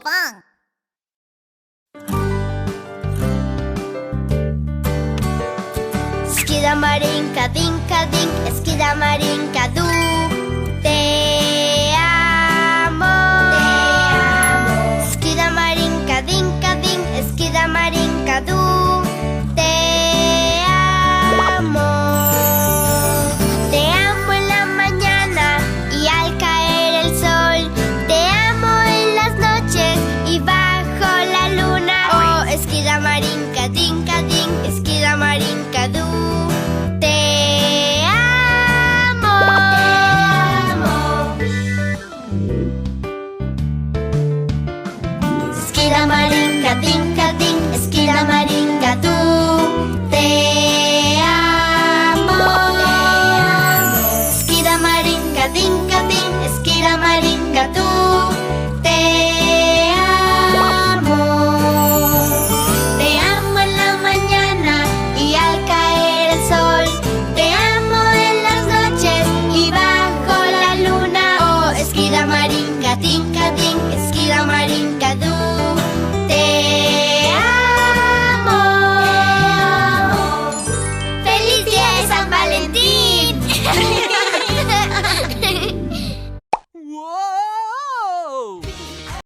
pong. Skidamarinka, dinka, dink, skidamarinka, du. Te amo. Skidamarinka, dinka, dink, skidamarinka, du. Te amo. Te amo en la mañana y al caer el sol. Te amo en las noches y bajo la luna. Oh, skidamarinka, dinka, dink, skidamarinka, du. Skidamarinka, dinka, dink, skidamarinka, du. Te amo. Skidamarinka, dinka, dink, skidamarinka, du. Te amo. Te amo en la mañana y al caer el sol. Te amo en las noches y bajo la luna. Oh, skidamarinka, dinka, dink.